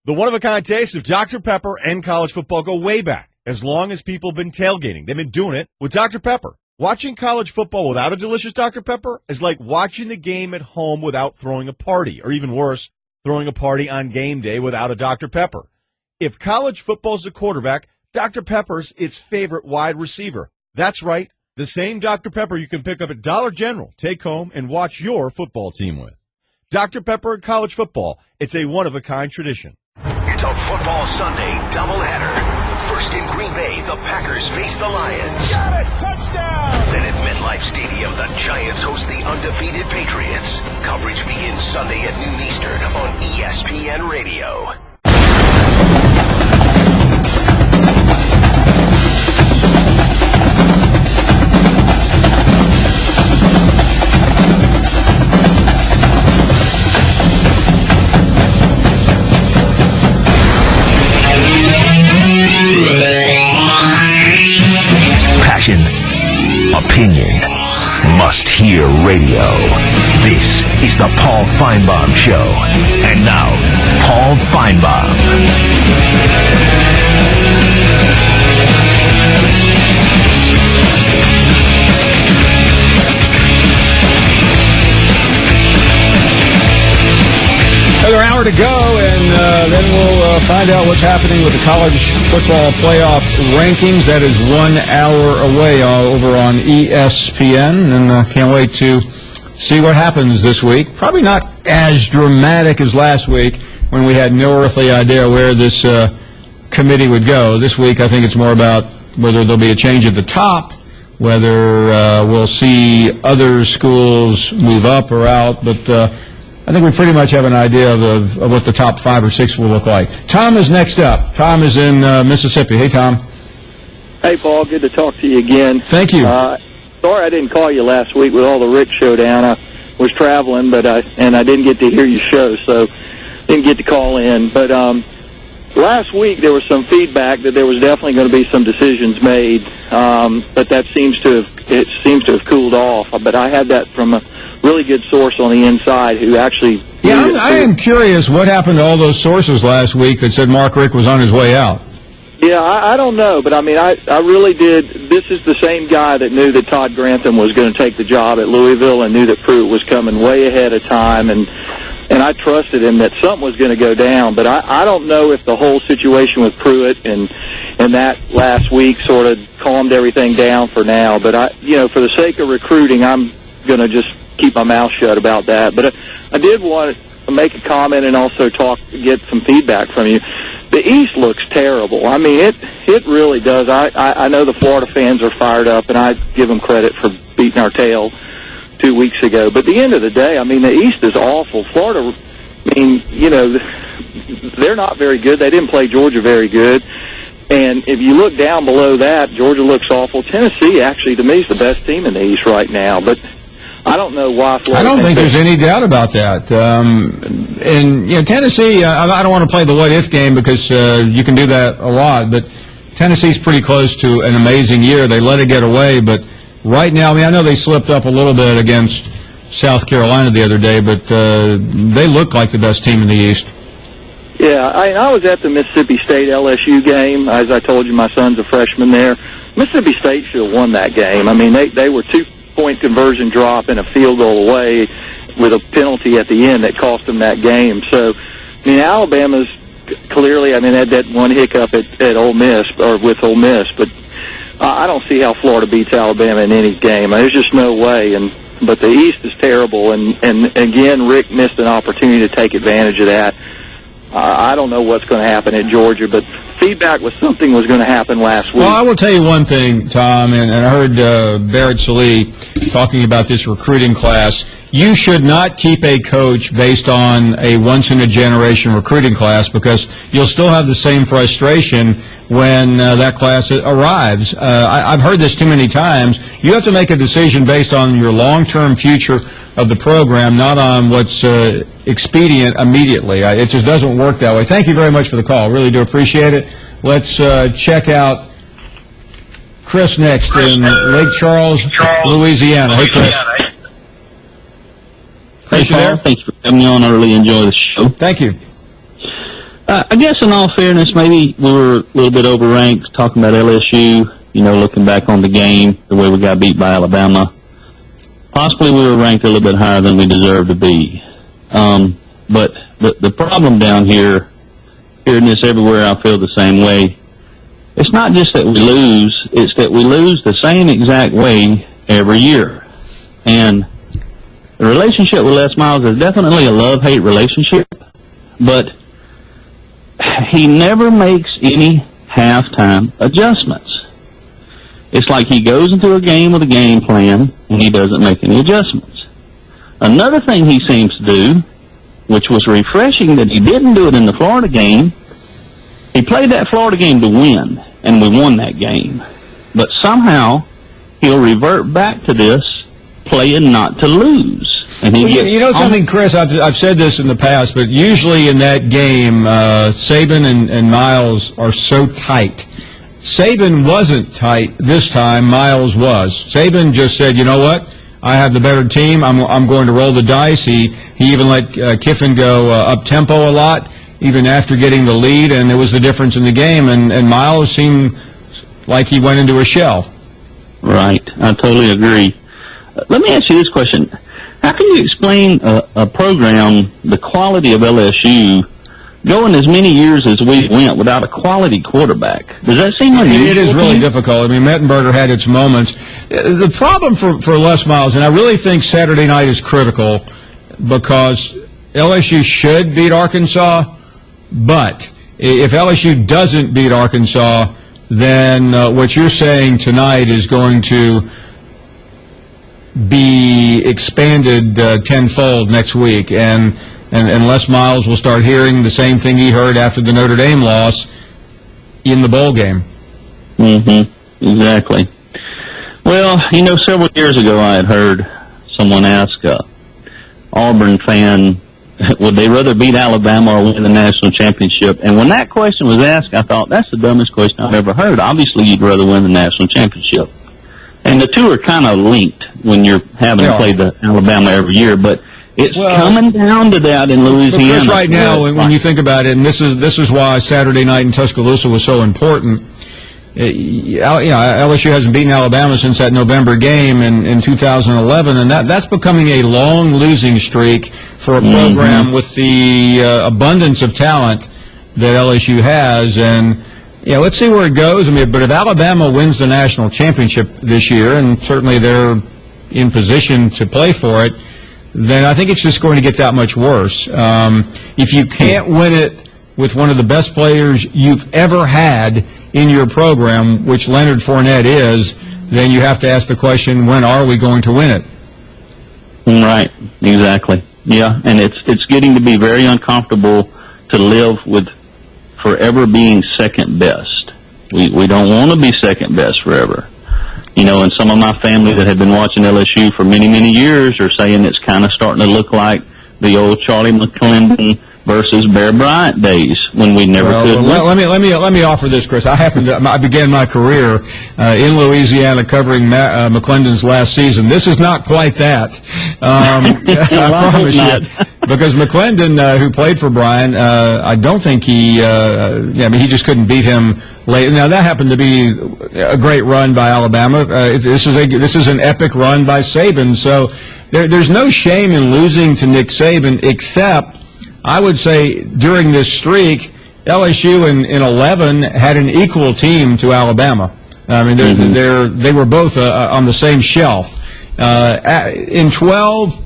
The one-of-a-kind taste of Dr. Pepper and college football go way back, as long as people have been tailgating. They've been doing it with Dr. Pepper. Watching college football without a delicious Dr. Pepper is like watching the game at home without throwing a party, or even worse, throwing a party on game day without a Dr. Pepper. If college football's the quarterback, Dr. Pepper's its favorite wide receiver. That's right, the same Dr. Pepper you can pick up at Dollar General, take home, and watch your football team with. Dr. Pepper and college football, it's a one-of-a-kind tradition. It's a football Sunday doubleheader. First in Green Bay, the Packers face the Lions. Got it! Touchdown! Then at MetLife Stadium, the Giants host the undefeated Patriots. Coverage begins Sunday at noon Eastern on ESPN Radio. Passion, opinion, must-hear radio. This is the Paul Finebaum Show. And now, Paul Finebaum. Another hour to go, and then we'll find out what's happening with the college football playoff rankings. That is 1 hour away over on ESPN, and can't wait to see what happens this week. Probably not as dramatic as last week when we had no earthly idea where this committee would go. This week, I think it's more about whether there'll be a change at the top, whether we'll see other schools move up or out, but I think we pretty much have an idea of what the top 5 or 6 will look like. Tom is next up. Tom is in Mississippi. Hey, Tom. Hey, Paul. Good to talk to you again. Thank you. Sorry I didn't call you last week with all the Rick showdown. I was traveling, but I didn't get to hear your show, so didn't get to call in. But last week there was some feedback that there was definitely going to be some decisions made, but that seems to have cooled off. But I had that from a really good source on the inside who actually... Yeah, I am curious what happened to all those sources last week that said Mark Richt was on his way out. Yeah, I don't know, but I mean, I really did. This is the same guy that knew that Todd Grantham was going to take the job at Louisville and knew that Pruitt was coming way ahead of time, and I trusted him that something was going to go down. But I don't know if the whole situation with Pruitt and that last week sort of calmed everything down for now. But for the sake of recruiting, I'm going to just keep my mouth shut about that. But I did want to make a comment and also get some feedback from you. The East looks terrible. I mean, it really does. I know the Florida fans are fired up, and I give them credit for beating our tail 2 weeks ago. But at the end of the day, I mean, the East is awful. Florida, I mean, they're not very good. They didn't play Georgia very good. And if you look down below that, Georgia looks awful. Tennessee, actually, to me, is the best team in the East right now. But I don't know why Florida... I don't think there's any doubt about that. And Tennessee, I don't want to play the what-if game because you can do that a lot, but Tennessee's pretty close to an amazing year. They let it get away, but right now, I mean, I know they slipped up a little bit against South Carolina the other day, but they look like the best team in the East. Yeah, I was at the Mississippi State LSU game. As I told you, my son's a freshman there. Mississippi State should have won that game. I mean, they were 2-point conversion drop and a field goal away with a penalty at the end that cost them that game. So, I mean, Alabama's clearly, I mean, had that one hiccup at Ole Miss, or with Ole Miss, but I don't see how Florida beats Alabama in any game. There's just no way. But the East is terrible, and again, Rick missed an opportunity to take advantage of that. I don't know what's going to happen at Georgia, but feedback was something was going to happen last week. Well, I will tell you one thing, Tom, and I heard Barrett Salee talking about this recruiting class. You should not keep a coach based on a once-in-a-generation recruiting class because you'll still have the same frustration when that class arrives. I've heard this too many times. You have to make a decision based on your long-term future of the program, not on what's expedient immediately. It just doesn't work that way. Thank you very much for the call. Really do appreciate it. Let's check out Chris next in Lake Charles, Louisiana. Hey, Chris. Hey, Paul. Thanks for having me on. I really enjoy the show. Thank you. I guess in all fairness, maybe we were a little bit overranked talking about LSU, looking back on the game, the way we got beat by Alabama. Possibly we were ranked a little bit higher than we deserved to be. But the problem down here, hearing this everywhere, I feel the same way. It's not just that we lose, it's that we lose the same exact way every year. And the relationship with Les Miles is definitely a love-hate relationship, but he never makes any halftime adjustments. It's like he goes into a game with a game plan, and he doesn't make any adjustments. Another thing he seems to do, which was refreshing that he didn't do it in the Florida game, he played that Florida game to win, and we won that game. But somehow, he'll revert back to this, playing not to lose. And you know something, Chris, I've said this in the past, but usually in that game, Saban and Miles are so tight. Saban wasn't tight this time, Miles was. Saban just said, you know what, I have the better team, I'm going to roll the dice. He even let Kiffin go up-tempo a lot, even after getting the lead, and it was the difference in the game, and Miles seemed like he went into a shell. Right, I totally agree. Let me ask you this question. How can you explain a program, the quality of LSU, going as many years as we went without a quality quarterback? Does that seem unusual? It is really difficult. I mean, Mettenberger had its moments. The problem for Les Miles, and I really think Saturday night is critical because LSU should beat Arkansas, but if LSU doesn't beat Arkansas, then what you're saying tonight is going to be expanded tenfold next week, and Les Miles will start hearing the same thing he heard after the Notre Dame loss in the bowl game. Mm-hmm. Exactly. Well, several years ago I had heard someone ask Auburn fan, would they rather beat Alabama or win the national championship? And when that question was asked, I thought, that's the dumbest question I've ever heard. Obviously, you'd rather win the national championship. And the two are kind of linked when you're having to play the Alabama every year, but it's coming down to that in Louisiana. Because right now, when you think about it, and this is why Saturday night in Tuscaloosa was so important. LSU hasn't beaten Alabama since that November game in 2011, and that's becoming a long losing streak for a program with the abundance of talent that LSU has. And let's see where it goes. I mean, but if Alabama wins the national championship this year, and certainly they're in position to play for it, then I think it's just going to get that much worse. If you can't win it with one of the best players you've ever had in your program, which Leonard Fournette is, then you have to ask the question, when are we going to win it? Right, exactly. Yeah, and it's getting to be very uncomfortable to live with forever being second best. We don't want to be second best forever. And some of my family that have been watching LSU for many, many years are saying it's kind of starting to look like the old Charlie McClendon versus Bear Bryant days when we never could. Let me offer this, Chris. I began my career in Louisiana covering McClendon's last season. This is not quite that. I promise you. Because McClendon, who played for Bryant, I don't think he just couldn't beat him late. Now, that happened to be a great run by Alabama. This is an epic run by Saban. So there's no shame in losing to Nick Saban, except I would say during this streak, LSU in 11 had an equal team to Alabama. I mean, they were both on the same shelf. In 12,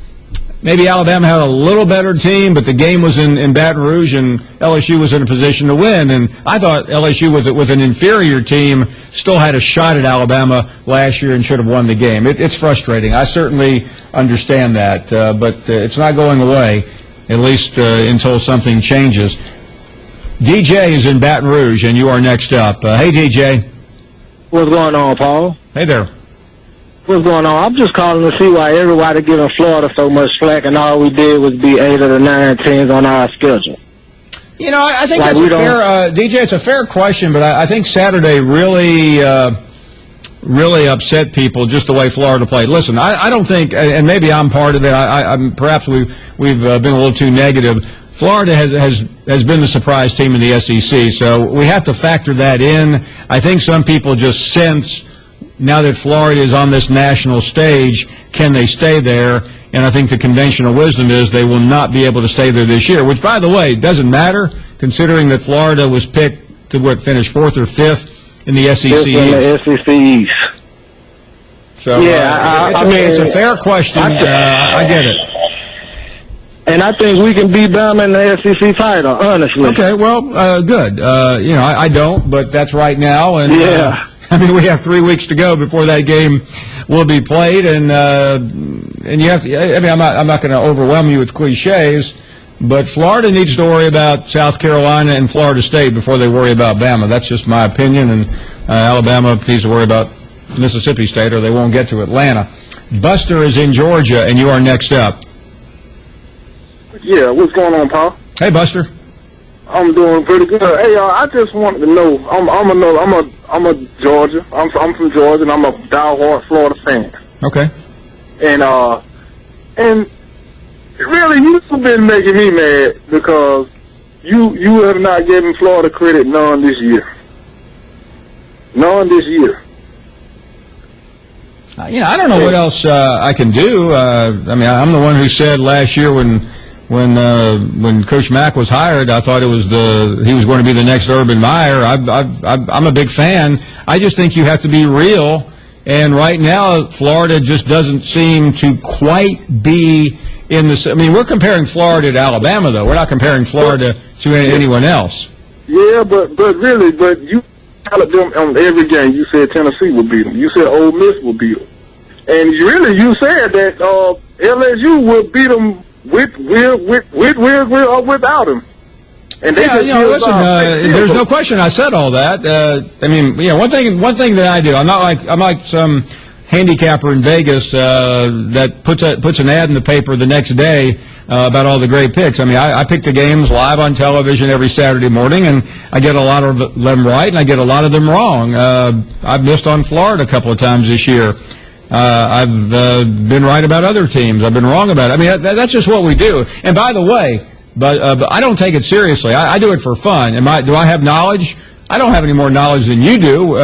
maybe Alabama had a little better team, but the game was in Baton Rouge, and LSU was in a position to win. And I thought LSU, with an inferior team, still had a shot at Alabama last year and should have won the game. It's frustrating. I certainly understand that, but it's not going away, at least until something changes. DJ is in Baton Rouge, and you are next up. Hey, DJ. What's going on, Paul? Hey there. What's going on? I'm just calling to see why everybody giving Florida so much slack, and all we did was beat 8 of the 9 teams on our schedule. I think that's a fair, DJ, it's a fair question, but I think Saturday really upset people just the way Florida played. Listen, I don't think, and maybe I'm part of it, perhaps we've been a little too negative. Florida has been the surprise team in the SEC, so we have to factor that in. I think some people just sense, now that Florida is on this national stage, can they stay there? And I think the conventional wisdom is they will not be able to stay there this year, which, by the way, doesn't matter, considering that Florida was picked to, finish 4th or 5th in the SEC East. In the SEC East. So, yeah, I mean, it's a fair question. I get it. And I think we can beat Bama in the SEC title, honestly. Okay, well, good. I don't, but that's right now. And, yeah. We have 3 weeks to go before that game will be played, and you have to. I'm not going to overwhelm you with cliches, but Florida needs to worry about South Carolina and Florida State before they worry about Bama. That's just my opinion, and Alabama needs to worry about Mississippi State, or they won't get to Atlanta. Buster is in Georgia, and you are next up. Yeah, what's going on, Paul? Hey, Buster. I'm doing pretty good. Hey, I just wanted to know. I'm a Georgia. I'm from Georgia, and I'm a diehard Florida fan. Okay. And really, you've been making me mad because you have not given Florida credit none this year. None this year. I don't know what else I can do. I'm the one who said last year when Coach Mack was hired, I thought he was going to be the next Urban Meyer. I'm a big fan. I just think you have to be real. And right now, Florida just doesn't seem to quite be in the. We're comparing Florida to Alabama, though. We're not comparing Florida to anyone else. Yeah, but you followed them on every game. You said Tennessee would beat them. You said Ole Miss would beat them. And you said that LSU would beat them with or without him. And they listen. There's no question. I said all that. One thing that I do. I'm like some handicapper in Vegas that puts an ad in the paper the next day about all the great picks. I pick the games live on television every Saturday morning, and I get a lot of them right, and I get a lot of them wrong. I've missed on Florida a couple of times this year. I've been right about other teams. I've been wrong about it. That's just what we do. And by the way, but I don't take it seriously. I do it for fun. Do I have knowledge? I don't have any more knowledge than you do.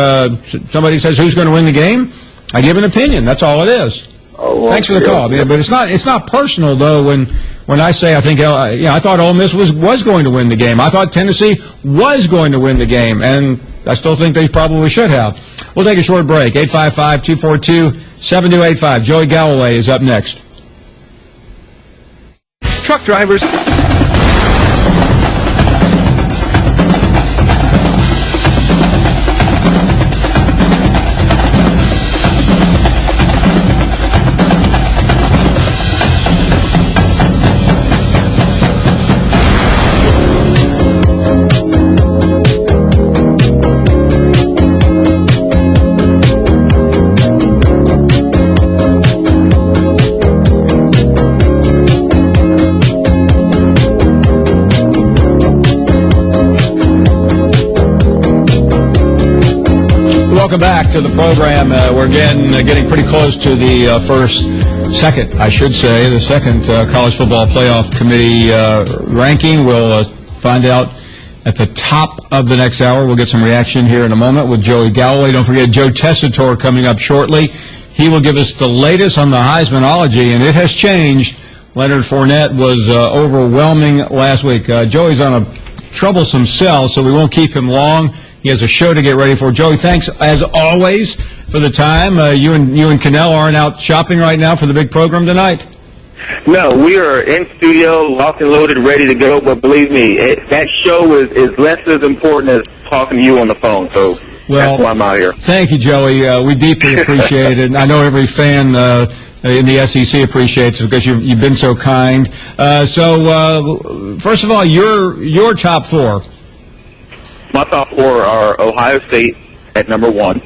Somebody says who's going to win the game, I give an opinion. That's all it is. Oh, thanks for the call. But it's not personal though. When I say I thought Ole Miss was going to win the game. I thought Tennessee was going to win the game, and I still think they probably should have. We'll take a short break. 855-242-7285. Joey Galloway is up next. Truck drivers. Welcome back to the program. We're getting pretty close to the second college football playoff committee ranking. We'll find out at the top of the next hour. We'll get some reaction here in a moment with Joey Galloway. Don't forget Joe Tessitore coming up shortly. He will give us the latest on the Heismanology, and it has changed. Leonard Fournette was overwhelming last week. Joey's on a troublesome cell, so we won't keep him long. He has a show to get ready for. Joey, thanks as always for the time. You and Cannell aren't out shopping right now for the big program tonight? No, we are in studio, locked and loaded, ready to go. But believe me, that show is less as important as talking to you on the phone. So that's why I'm out here. Thank you, Joey. We deeply appreciate it. And I know every fan in the SEC appreciates it because you've been so kind. So first of all, your top four. My top four are Ohio State at number 1,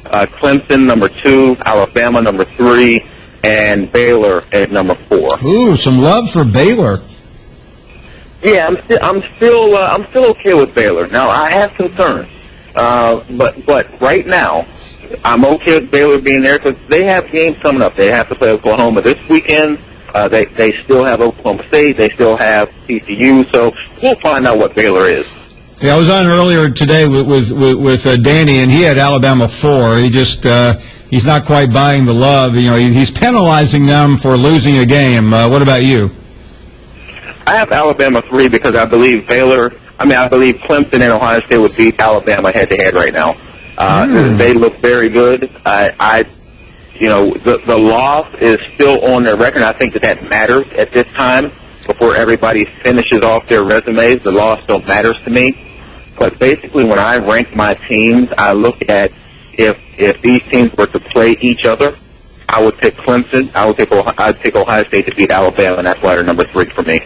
Clemson number 2, Alabama number 3, and Baylor at number 4. Ooh, some love for Baylor. Yeah, I'm still okay with Baylor. Now I have concerns, but right now I'm okay with Baylor being there because they have games coming up. They have to play Oklahoma this weekend, They still have Oklahoma State. They still have TCU. So we'll find out what Baylor is. Yeah, I was on earlier today with Danny, and he had Alabama 4. He just he's not quite buying the love. You know, he's penalizing them for losing a game. What about you? I have Alabama 3 because I believe Clemson and Ohio State would beat Alabama head-to-head right now. They look very good. The loss is still on their record. I think that matters at this time before everybody finishes off their resumes. The loss still matters to me. But basically, when I rank my teams, I look at if these teams were to play each other, I would pick Clemson. I'd pick Ohio State to beat Alabama, and that's why they're number 3 for me.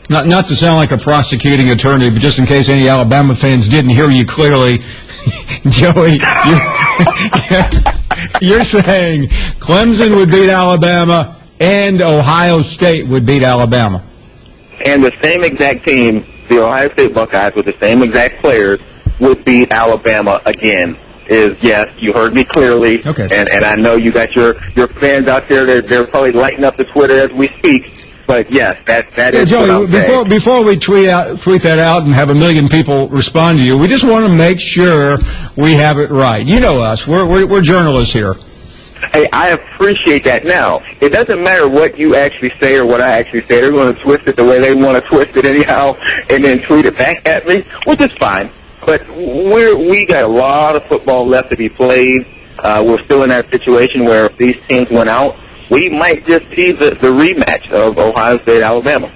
Not to sound like a prosecuting attorney, but just in case any Alabama fans didn't hear you clearly, Joey, you're saying Clemson would beat Alabama and Ohio State would beat Alabama. And the same exact team, the Ohio State Buckeyes, with the same exact players, would beat Alabama again. Yes, you heard me clearly. Okay. And I know you got your fans out there. They're probably lighting up the Twitter as we speak. But yes, that is Joey, what I'm saying. Before we tweet that out and have a million people respond to you, we just want to make sure we have it right. You know us. We're journalists here. Hey, I appreciate that. Now, it doesn't matter what you actually say or what I actually say. They're going to twist it the way they want to twist it anyhow and then tweet it back at me, which is fine. But we got a lot of football left to be played. We're still in that situation where if these teams went out, we might just see the rematch of Ohio State-Alabama.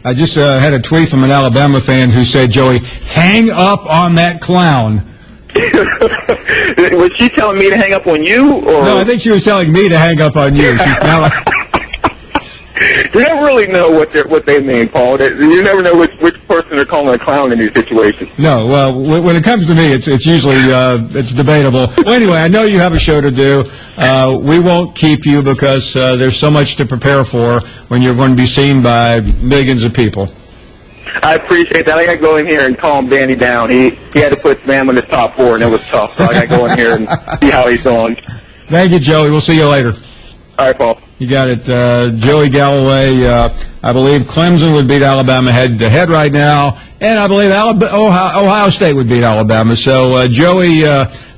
I just had a tweet from an Alabama fan who said, Joey, hang up on that clown. Was she telling me to hang up on you? Or? No, I think she was telling me to hang up on you. She's now You never really know what they mean, Paul. You never know which person they're calling a clown in these situations. No, well, when it comes to me, it's usually it's debatable. Well, anyway, I know you have a show to do. We won't keep you because there's so much to prepare for when you're going to be seen by millions of people. I appreciate that. I got to go in here and calm Danny down. He had to put Sam in the top 4, and it was tough. So I got to go in here and see how he's doing. Thank you, Joey. We'll see you later. All right, Paul. You got it. Joey Galloway, I believe Clemson would beat Alabama head-to-head right now, and I believe Ohio State would beat Alabama. So Joey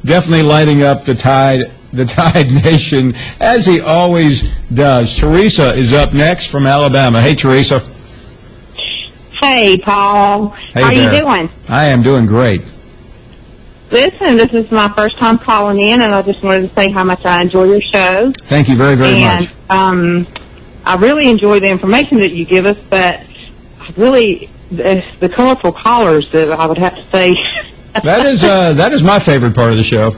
definitely lighting up the Tide Nation, as he always does. Teresa is up next from Alabama. Hey, Teresa. Hey, Paul. Hey How there. you doing? I am doing great. Listen, this is my first time calling in, and I just wanted to say how much I enjoy your show. Thank you very, very much. And I really enjoy the information that you give us, but the colorful colors that I would have to say. that is my favorite part of the show.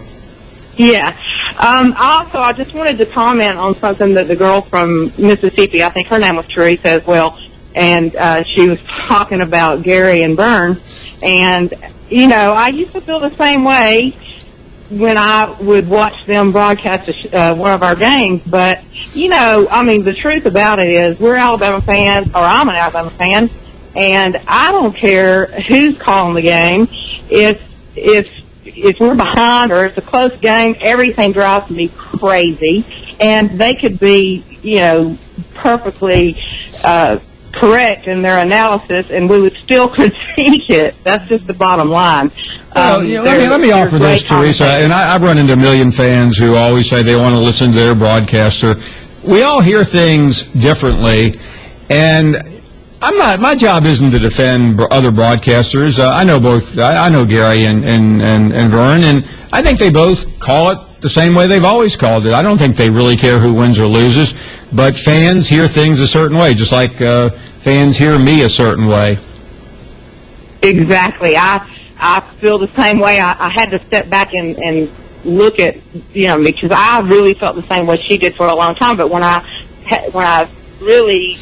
Yeah. Also, I just wanted to comment on something that the girl from Mississippi, I think her name was Teresa as well, and she was talking about Gary and Vern. And, you know, I used to feel the same way when I would watch them broadcast one of our games. But, you know, I mean, the truth about it is we're Alabama fans, or I'm an Alabama fan, and I don't care who's calling the game. If we're behind or it's a close game, everything drives me crazy. And they could be, you know, perfectly correct in their analysis, and we would still critique it. That's just the bottom line. Let me offer this, Teresa. And I've run into a million fans who always say they want to listen to their broadcaster. We all hear things differently, and my job isn't to defend other broadcasters. I know both. I know Gary and Vern, and I think they both call it the same way they've always called it. I don't think they really care who wins or loses, but fans hear things a certain way, just like fans hear me a certain way. Exactly. I feel the same way. I had to step back and look at, you know, because I really felt the same way she did for a long time. But when I really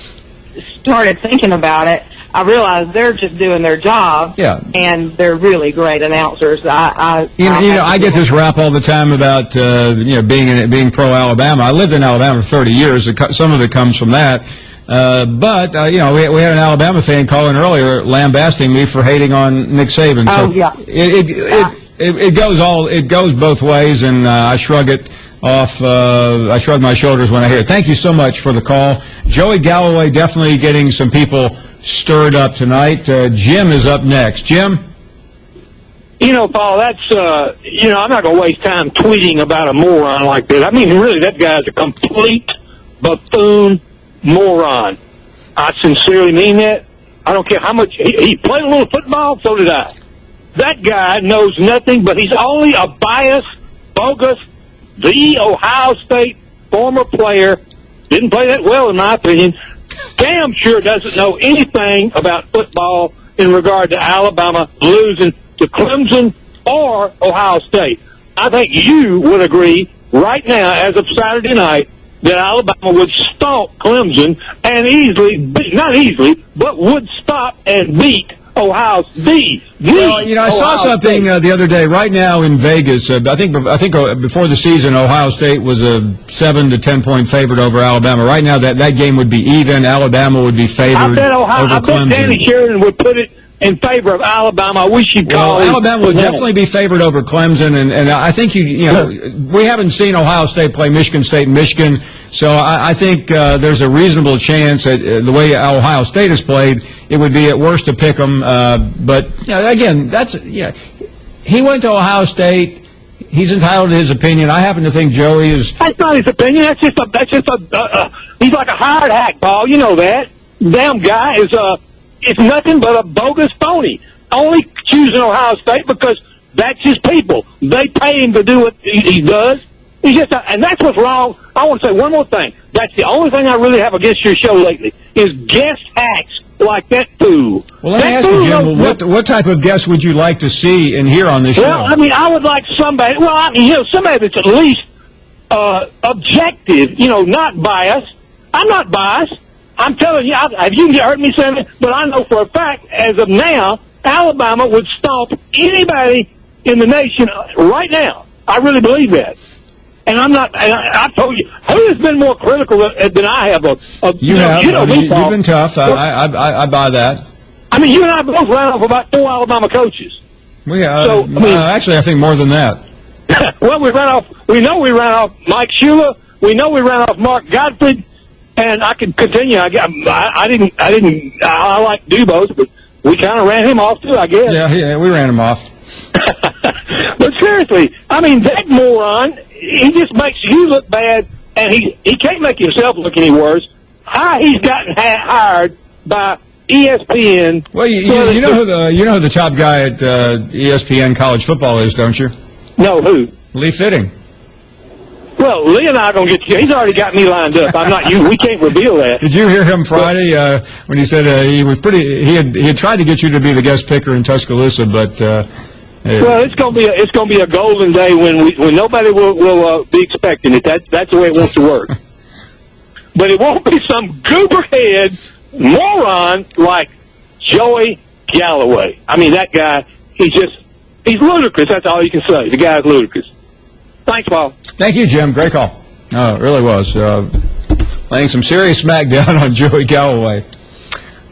started thinking about it, I realized they're just doing their job, and they're really great announcers. I get this rap all the time about being pro Alabama. I lived in Alabama for 30 years. Some of it comes from that. But we had an Alabama fan calling earlier, lambasting me for hating on Nick Saban. Oh, so yeah. It goes both ways, and I shrug it off. I shrug my shoulders when I hear it. Thank you so much for the call. Joey Galloway definitely getting some people stirred up tonight. Jim is up next. Jim? Paul, that's, I'm not going to waste time tweeting about a moron like this. I mean, really, that guy's a complete buffoon moron. I sincerely mean that. I don't care how much. He played a little football, so did I. That guy knows nothing, but he's only a biased, bogus, the Ohio State former player. Didn't play that well, in my opinion. Damn sure doesn't know anything about football in regard to Alabama losing to Clemson or Ohio State. I think you would agree right now, as of Saturday night, that Alabama would stomp Clemson and not easily, but would stop and beat Ohio State. Well, I saw something the other day. Right now in Vegas, I think before the season, Ohio State was a 7 to 10 point favorite over Alabama. Right now, that game would be even. Alabama would be favored over Clemson. I bet Danny Sheridan would put it in favor of Alabama. I wish he'd call it. Alabama would definitely be favored over Clemson, and I think we haven't seen Ohio State play Michigan State and Michigan, so I think there's a reasonable chance that the way Ohio State has played, it would be at worst to pick them. But again, he went to Ohio State. He's entitled to his opinion. I happen to think Joey is. That's not his opinion. That's just he's like a hired hack, Paul. You know that. Damn guy is It's nothing but a bogus phony. Only choosing Ohio State because that's his people. They pay him to do what he does. He's just, and that's what's wrong. I want to say one more thing. That's the only thing I really have against your show lately is guest hacks like that fool. Well, let me ask you, Jim, what type of guest would you like to see and hear on this show? Well, I mean, I would like somebody. Well, somebody that's at least objective. Not biased. I'm not biased. I'm telling you, have you heard me say that? But I know for a fact, as of now, Alabama would stomp anybody in the nation right now. I really believe that. And I'm not. And I told you, who has been more critical than I have? You have. You've been tough. I buy that. I mean, you and I both ran off about 4 Alabama coaches. Actually, I think more than that. Well, we know we ran off Mike Shula. We know we ran off Mark Gottfried. And I can continue. I like Dubose, but we kind of ran him off too, I guess. Yeah, we ran him off. But seriously, I mean, that moron, he just makes you look bad, and he can't make himself look any worse. How he's gotten hired by ESPN. Well, you know who the top guy at ESPN college football is, don't you? No, who? Lee Fitting. Well, Lee and I are going to get you. He's already got me lined up. I'm not you. We can't reveal that. Did you hear him Friday when he said he was pretty? He had tried to get you to be the guest picker in Tuscaloosa, but well, it's going to be a golden day when nobody will be expecting it. That's the way it wants to work. But it won't be some gooberhead moron like Joey Galloway. I mean, that guy. He's ludicrous. That's all you can say. The guy's ludicrous. Thanks, Paul. Thank you, Jim. Great call. No, it really was. Laying some serious smackdown on Joey Galloway.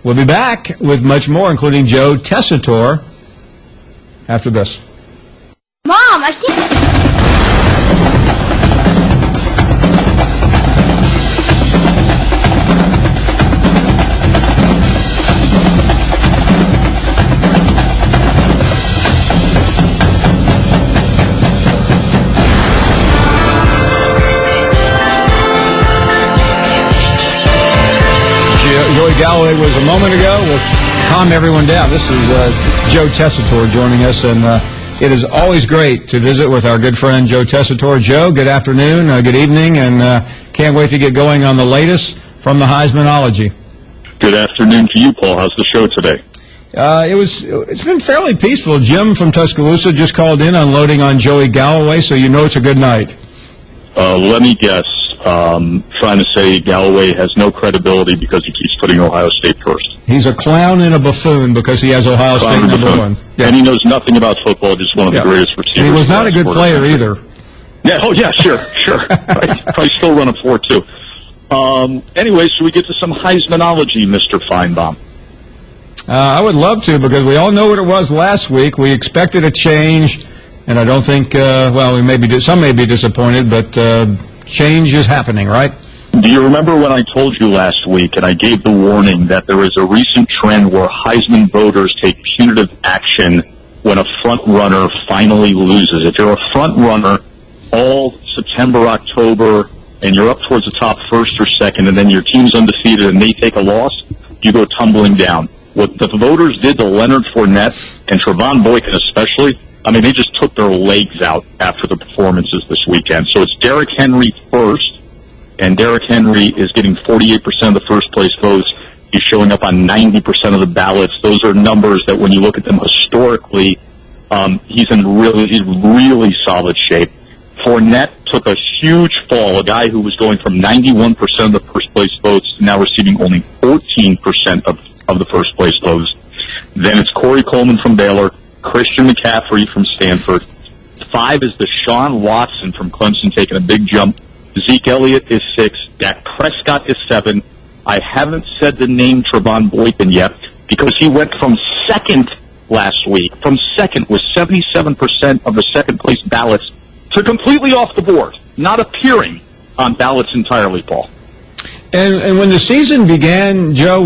We'll be back with much more, including Joe Tessitore, after this. Mom, I can't... Joey Galloway was a moment ago. We'll calm everyone down. This is Joe Tessitore joining us, and it is always great to visit with our good friend Joe Tessitore. Joe, good afternoon, good evening, and can't wait to get going on the latest from the Heismanology. Good afternoon to you, Paul. How's the show today? It's been fairly peaceful. Jim from Tuscaloosa just called in unloading on Joey Galloway, so you know it's a good night. Let me guess. Trying to say Galloway has no credibility because he keeps putting Ohio State first. He's a clown and a buffoon because he has Ohio State number 1. Yeah. And he knows nothing about football, just one of the greatest receivers. And he was not a good player either. Yeah, sure. Probably still run a 4.2. Anyway, so we get to some Heismanology, Mr. Finebaum. I would love to, because we all know what it was last week. We expected a change, And I don't think, some may be disappointed, but change is happening, right? Do you remember when I told you last week, and I gave the warning that there is a recent trend where Heisman voters take punitive action when a front runner finally loses? If you're a front runner all September, October, and you're up towards the top first or second, and then your team's undefeated and they take a loss, you go tumbling down. What the voters did to Leonard Fournette and Trevon Boykin especially, I mean, they just took their legs out after the performances this weekend. So it's Derrick Henry first, and Derrick Henry is getting 48% of the first-place votes. He's showing up on 90% of the ballots. Those are numbers that when you look at them historically, he's in really solid shape. Fournette took a huge fall, a guy who was going from 91% of the first-place votes to now receiving only 14% of the first-place votes. Then it's Corey Coleman from Baylor, Christian McCaffrey from Stanford. 5 is Deshaun Watson from Clemson, taking a big jump. Zeke Elliott is 6. Dak Prescott is 7. I haven't said the name Trevon Boykin yet because he went from second last week, from second with 77% of the second-place ballots, to completely off the board, not appearing on ballots entirely, Paul. And when the season began, Joe,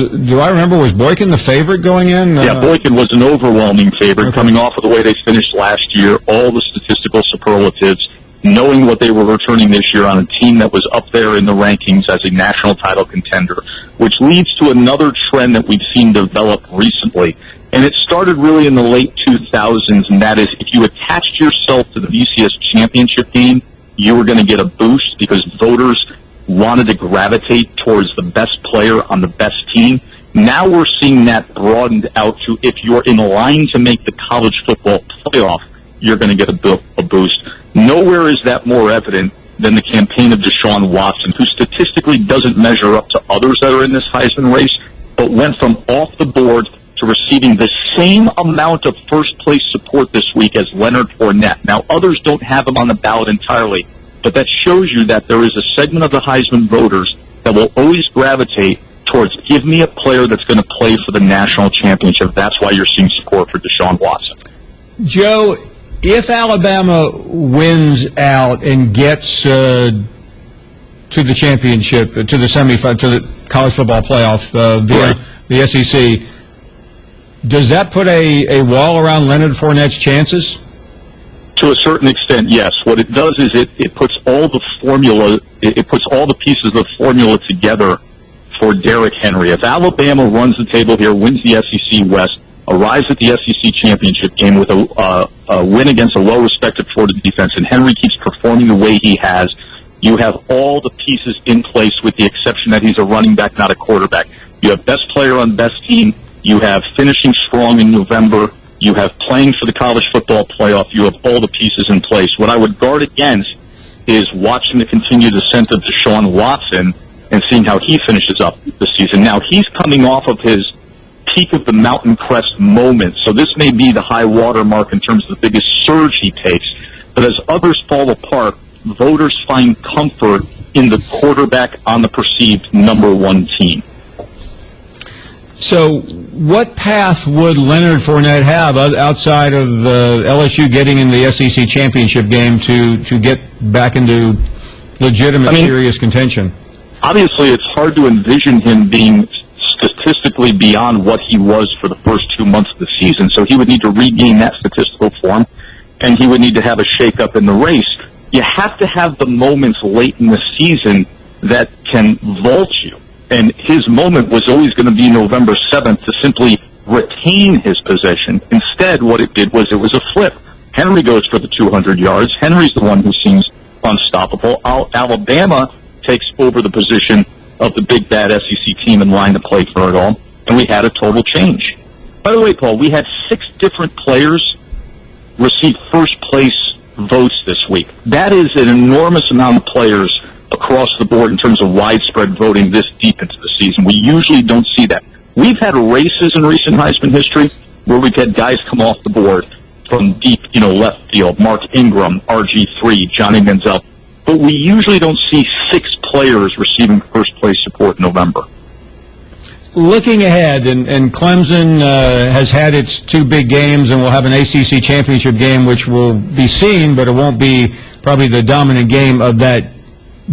do I remember, was Boykin the favorite going in? Yeah, Boykin was an overwhelming favorite coming off of the way they finished last year, all the statistical superlatives, knowing what they were returning this year on a team that was up there in the rankings as a national title contender, which leads to another trend that we've seen develop recently. And it started really in the late 2000s, and that is if you attached yourself to the BCS championship game, you were going to get a boost because voters wanted to gravitate towards the best player on the best team. Now we're seeing that broadened out to if you're in line to make the college football playoff, you're going to get a boost. Nowhere is that more evident than the campaign of Deshaun Watson, who statistically doesn't measure up to others that are in this Heisman race, but went from off the board to receiving the same amount of first-place support this week as Leonard Fournette. Now, others don't have him on the ballot entirely, but that shows you that there is a segment of the Heisman voters that will always gravitate towards give me a player that's going to play for the national championship. That's why you're seeing support for Deshaun Watson. Joe, if Alabama wins out and gets to the championship, to the semifinal, to the college football playoff via the SEC, does that put a wall around Leonard Fournette's chances? To a certain extent, yes. What it does is it puts all the formula, it puts all the pieces of the formula together for Derrick Henry. If Alabama runs the table here, wins the SEC West, arrives at the SEC championship game with a win against a well-respected Florida defense, and Henry keeps performing the way he has, you have all the pieces in place with the exception that he's a running back, not a quarterback. You have best player on best team. You have finishing strong in November. You have playing for the college football playoff. You have all the pieces in place. What I would guard against is watching the continued ascent of Deshaun Watson and seeing how he finishes up the season. Now, he's coming off of his peak of the mountain crest moment, so this may be the high water mark in terms of the biggest surge he takes. But as others fall apart, voters find comfort in the quarterback on the perceived number one team. So what path would Leonard Fournette have outside of LSU getting in the SEC championship game to get back into legitimate, serious contention? Obviously, it's hard to envision him being statistically beyond what he was for the first 2 months of the season, so he would need to regain that statistical form, and he would need to have a shake-up in the race. You have to have the moments late in the season that can vault you. And his moment was always going to be November 7th to simply retain his position. Instead, what it did was it was a flip. Henry goes for the 200 yards. Henry's the one who seems unstoppable. Alabama takes over the position of the big bad SEC team in line to play for it all. And we had a total change. By the way, Paul, we had 6 different players receive first place votes this week. That is an enormous amount of players across the board in terms of widespread voting this deep into the season. We usually don't see that. We've had races in recent Heisman history where we've had guys come off the board from deep, left field, Mark Ingram, RG3, Johnny Manziel. But we usually don't see 6 players receiving first place support in November. looking ahead, and Clemson has had its 2 big games, and we'll have an ACC championship game, which will be seen, but it won't be probably the dominant game of that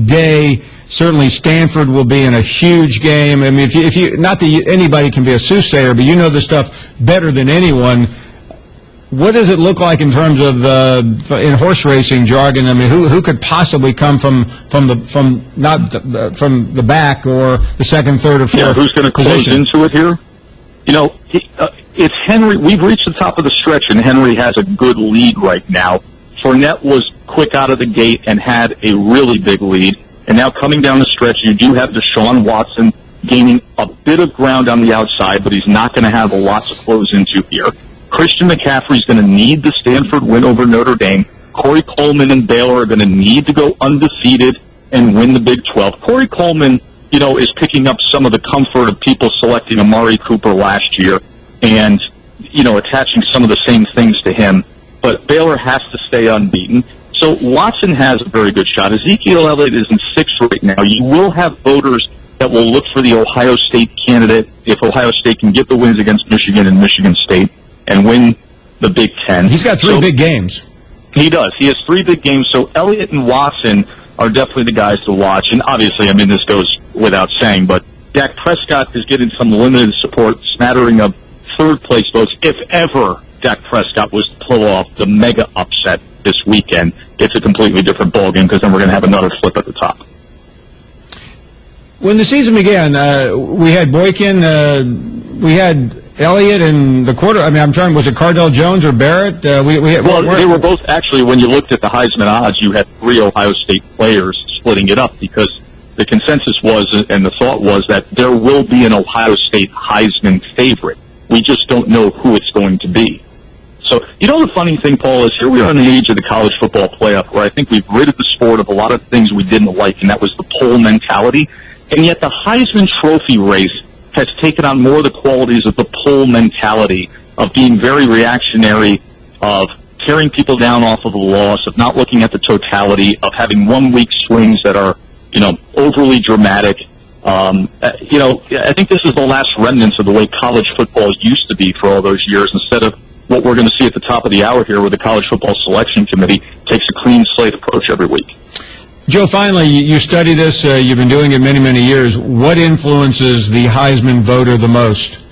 day. Certainly, Stanford will be in a huge game. I mean, if you not that anybody can be a soothsayer, but you know this stuff better than anyone. What does it look like in terms of in horse racing jargon? I mean, who could possibly come from the back or the second, third, or fourth? Yeah, who's going to close into it here? You know, it's Henry. We've reached the top of the stretch, and Henry has a good lead right now. Fournette was quick out of the gate and had a really big lead. And now coming down the stretch, you do have Deshaun Watson gaining a bit of ground on the outside, but he's not going to have a lot to close into here. Christian McCaffrey's going to need the Stanford win over Notre Dame. Corey Coleman and Baylor are going to need to go undefeated and win the Big 12. Corey Coleman, you know, is picking up some of the comfort of people selecting Amari Cooper last year and, you know, attaching some of the same things to him. But Baylor has to stay unbeaten. So Watson has a very good shot. Ezekiel Elliott is in 6th right now. You will have voters that will look for the Ohio State candidate if Ohio State can get the wins against Michigan and Michigan State and win the Big Ten. He's got 3 big games. He does. He has 3 big games. So Elliott and Watson are definitely the guys to watch. And obviously, I mean, this goes without saying, but Dak Prescott is getting some limited support, smattering of 3rd-place votes. If ever Dak Prescott was to pull off the mega upset this weekend, it's a completely different ballgame because then we're going to have another flip at the top. When the season began, we had Boykin, we had Elliott and the quarter. I mean, I'm trying. Was it Cardell Jones or Barrett? They were both actually. When you looked at the Heisman odds, you had 3 Ohio State players splitting it up because the consensus was, and the thought was that there will be an Ohio State Heisman favorite. We just don't know who it's going to be. So, you know, the funny thing, Paul, is here we are in the age of the college football playoff, where I think we've ridded the sport of a lot of things we didn't like, and that was the poll mentality. And yet the Heisman Trophy race has taken on more of the qualities of the poll mentality, of being very reactionary, of tearing people down off of the loss, of not looking at the totality, of having 1-week swings that are, you know, overly dramatic. You know, I think this is the last remnants of the way college football used to be for all those years, instead of what we're going to see at the top of the hour here, where the College Football Selection Committee takes a clean slate approach every week. Joe, finally, you study this. You've been doing it many, many years. What influences the Heisman voter the most?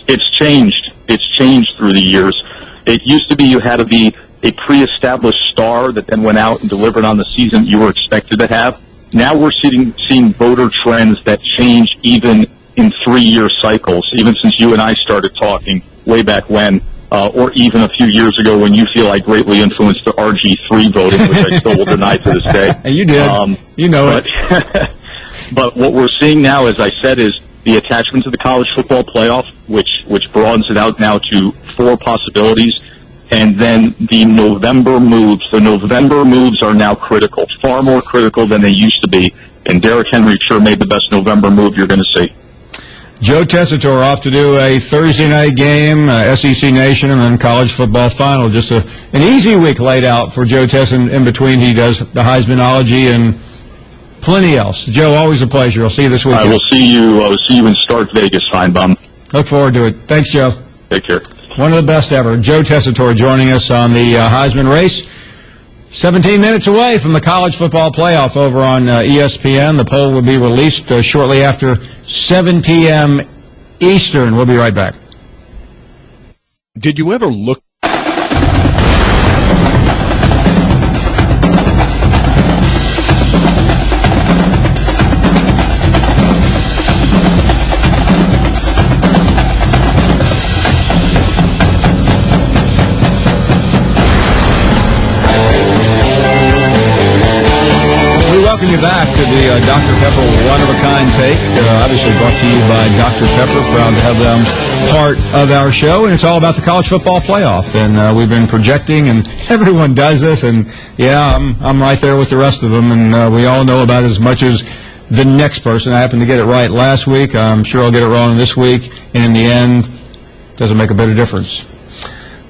It's changed. It's changed through the years. It used to be you had to be a pre-established star that then went out and delivered on the season you were expected to have. Now we're seeing voter trends that change even in 3-year cycles, even since you and I started talking way back when. Or even a few years ago when you feel I greatly influenced the RG3 voting, which I still will deny to this day. You did. You know it. But what we're seeing now, as I said, is the attachment to the college football playoff, which broadens it out now to 4 possibilities. And then the November moves. The November moves are now critical, far more critical than they used to be. And Derrick Henry sure made the best November move you're going to see. Joe Tessitore off to do a Thursday night game, SEC Nation, and then college football final. Just an easy week laid out for Joe Tess. In between, he does the Heismanology and plenty else. Joe, always a pleasure. I'll see you this weekend. I will see you in Stark Vegas, Finebaum. Look forward to it. Thanks, Joe. Take care. One of the best ever. Joe Tessitore joining us on the Heisman race. 17 minutes away from the college football playoff over on ESPN. The poll will be released shortly after 7 p.m. Eastern. We'll be right back. Did you ever look? Welcome you back to the Dr. Pepper one-of-a-kind take, obviously brought to you by Dr. Pepper. Proud to have them part of our show, and it's all about the college football playoff. And we've been projecting, and everyone does this, and yeah, I'm right there with the rest of them, and we all know about it as much as the next person. I happened to get it right last week. I'm sure I'll get it wrong this week, and in the end, it doesn't make a bit of difference.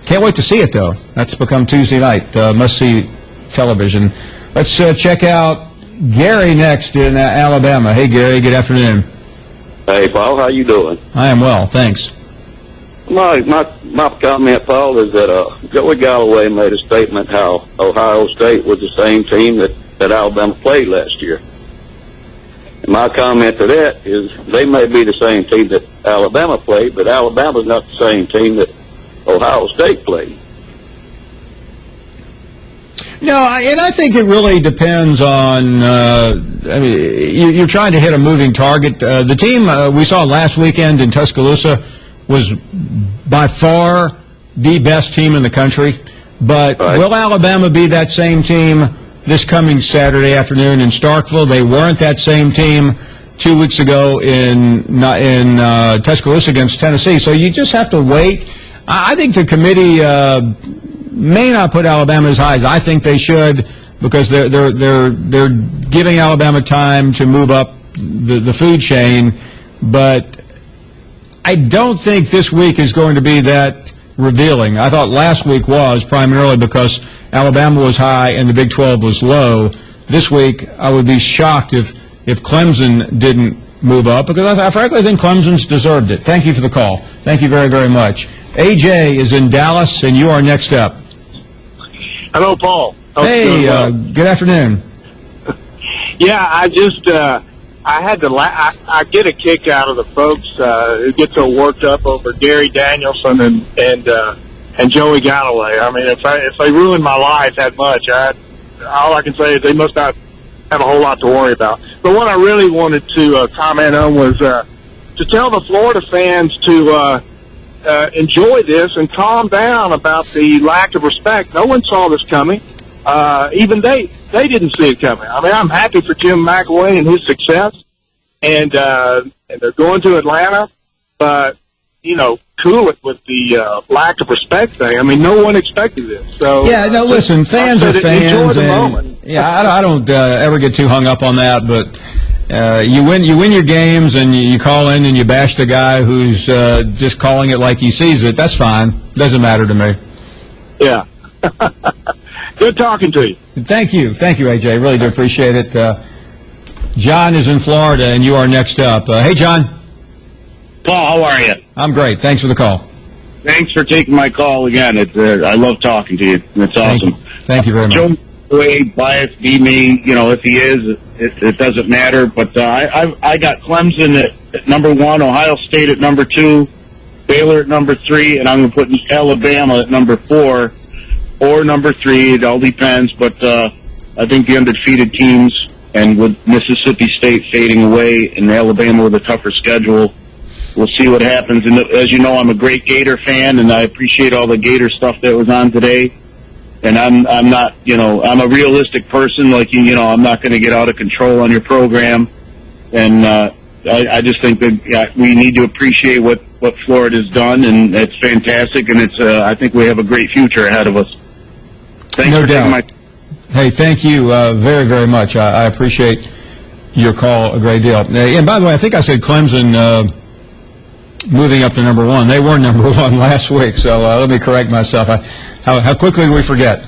Can't wait to see it, though. That's become Tuesday night, must-see television. Let's check out Gary next in Alabama. Hey, Gary, good afternoon. Hey, Paul, how you doing? I am well, thanks. My comment, Paul, is that Joey Galloway made a statement how Ohio State was the same team that Alabama played last year. And my comment to that is they may be the same team that Alabama played, but Alabama's not the same team that Ohio State played. No, and I think it really depends on, you're trying to hit a moving target. The team we saw last weekend in Tuscaloosa was by far the best team in the country. But will Alabama be that same team this coming Saturday afternoon in Starkville? They weren't that same team 2 weeks ago in Tuscaloosa against Tennessee. So you just have to wait. I think the committee may not put Alabama as high as I think they should, because they're giving Alabama time to move up the food chain. But I don't think this week is going to be that revealing. I thought last week was, primarily because Alabama was high and the Big 12 was low. This week, I would be shocked if Clemson didn't move up, because I frankly think Clemson's deserved it. Thank you for the call. Thank you very, very much. AJ is in Dallas, and you are next up. Hello, Paul. Hey, good afternoon. Yeah, I had to I get a kick out of the folks who get so worked up over Gary Danielson and Joey Galloway. I mean, if they ruined my life that much, all I can say is they must not have a whole lot to worry about. But what I really wanted to comment on was to tell the Florida fans to enjoy this and calm down about the lack of respect. No one saw this coming. Even they didn't see it coming. I mean, I'm happy for Jim McElwain and his success, and they're going to Atlanta, but, cool it with the lack of respect thing. I mean, no one expected this. So yeah, no, listen, fans are fans. Enjoy the moment. Yeah, I don't ever get too hung up on that, but you win your games, and you call in and you bash the guy who's just calling it like he sees it. That's fine. Doesn't matter to me. Yeah. Good talking to you. Thank you, AJ. Really do appreciate it. John is in Florida, and you are next up. Hey, John. Paul, how are you? I'm great. Thanks for the call. Thanks for taking my call again. I love talking to you. It's awesome. Thank you very much. Joe Galloway, bias, be me, if he is, it doesn't matter. But I got Clemson at number 1, Ohio State at number 2, Baylor at number 3, and I'm going to put Alabama at number 4 or number 3. It all depends. But I think the undefeated teams, and with Mississippi State fading away and Alabama with a tougher schedule, we'll see what happens. And as you know, I'm a great Gator fan, and I appreciate all the Gator stuff that was on today. And I'm not, I'm a realistic person. Like, I'm not going to get out of control on your program. And I just think that we need to appreciate what Florida's done, and it's fantastic. And I think we have a great future ahead of us. Thanks no for doubt. taking Hey, thank you very, very much. I appreciate your call a great deal. And by the way, I think I said Clemson moving up to number 1. They were number 1 last week, so let me correct myself. How quickly we forget.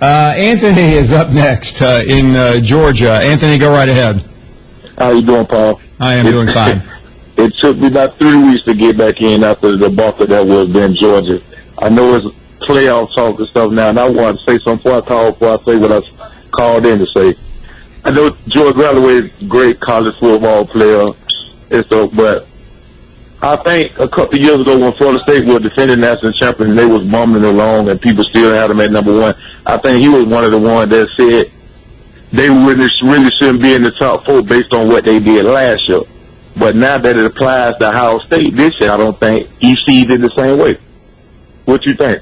Anthony is up next in Georgia. Anthony, go right ahead. How you doing, Paul? I am doing fine. It took me about 3 weeks to get back in after the debacle that was in Georgia. I know it's playoff talk and stuff now, and I want to say something before I say what I called in to say. I know Joey Galloway is a great college football player and stuff, but I think a couple of years ago when Florida State was defending national champions, they was bumbling along and people still had them at number 1. I think he was one of the ones that said they really shouldn't be in the top 4 based on what they did last year. But now that it applies to Ohio State this year, I don't think he sees it the same way. What you think?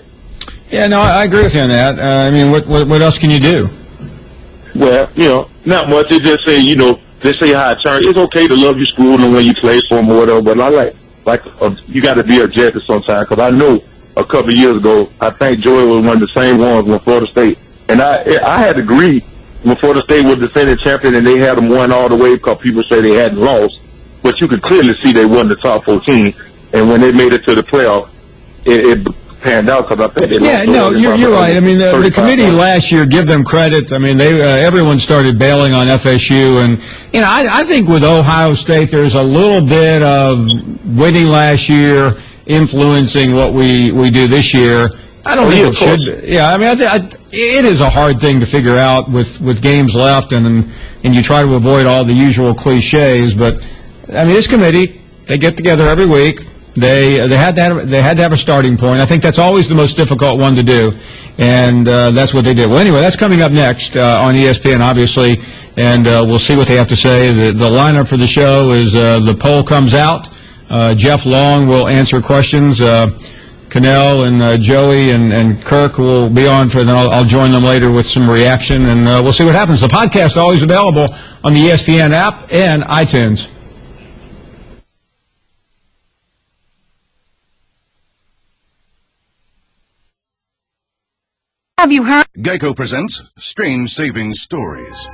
Yeah, no, I agree with you on that. I mean, what else can you do? Well, not much. They just say, they say how it turns. It's okay to love your school and when you play for them or whatever, but I you got to be objective sometimes, because I know a couple of years ago, I think Joey was one of the same ones when Florida State, and I had to agree when Florida State was defending champion and they had them won all the way because people say they hadn't lost, but you could clearly see they won the top 14, and when they made it to the playoff, it panned out because I think they Yeah, no, you're right. I mean, the committee last year, give them credit. I mean, they everyone started bailing on FSU, and I think with Ohio State, there's a little bit of winning last year influencing what we do this year. I don't think it should. Yeah, I mean, it is a hard thing to figure out with games left, and you try to avoid all the usual cliches. But I mean, this committee, they get together every week. They had to have a starting point. I think that's always the most difficult one to do, and that's what they did. Well, anyway, that's coming up next on ESPN, obviously, and we'll see what they have to say. The lineup for the show is the poll comes out. Jeff Long will answer questions. Cannell and Joey and Kirk will be on for. Then I'll join them later with some reaction, and we'll see what happens. The podcast always available on the ESPN app and iTunes. Have you heard? Geico presents Strange Savings Stories.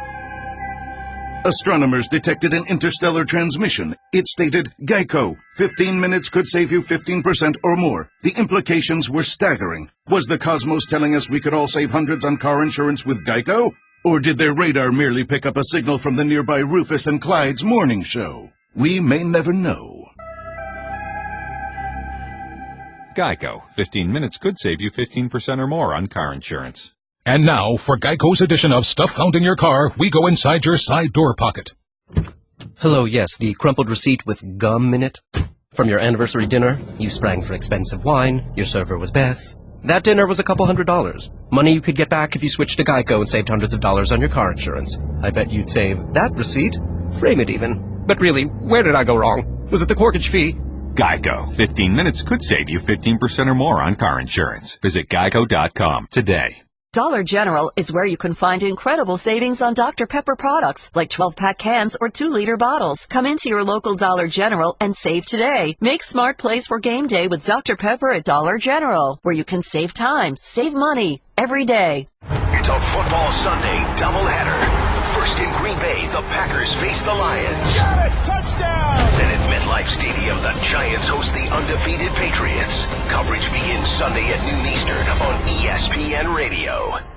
Astronomers detected an interstellar transmission. It stated, Geico, 15 minutes could save you 15% or more. The implications were staggering. Was the cosmos telling us we could all save hundreds on car insurance with Geico? Or did their radar merely pick up a signal from the nearby Rufus and Clyde's morning show? We may never know. Geico. 15 minutes could save you 15% or more on car insurance. And now, for Geico's edition of Stuff Found in Your Car, we go inside your side door pocket. Hello, yes, the crumpled receipt with gum in it. From your anniversary dinner, you sprang for expensive wine, your server was Beth. That dinner was a couple $100. Money you could get back if you switched to Geico and saved hundreds of dollars on your car insurance. I bet you'd save that receipt. Frame it even. But really, where did I go wrong? Was it the corkage fee? Geico. 15 minutes could save you 15% or more on car insurance. Visit geico.com today. Dollar General is where you can find incredible savings on Dr. Pepper products, like 12-pack cans or 2-liter bottles. Come into your local Dollar General and save today. Make smart plays for game day with Dr. Pepper at Dollar General, where you can save time, save money, every day. It's a football Sunday doubleheader. First in Green Bay, the Packers face the Lions. Got it! Touchdown! Then at MetLife Stadium, the Giants host the undefeated Patriots. Coverage begins Sunday at noon Eastern on ESPN Radio.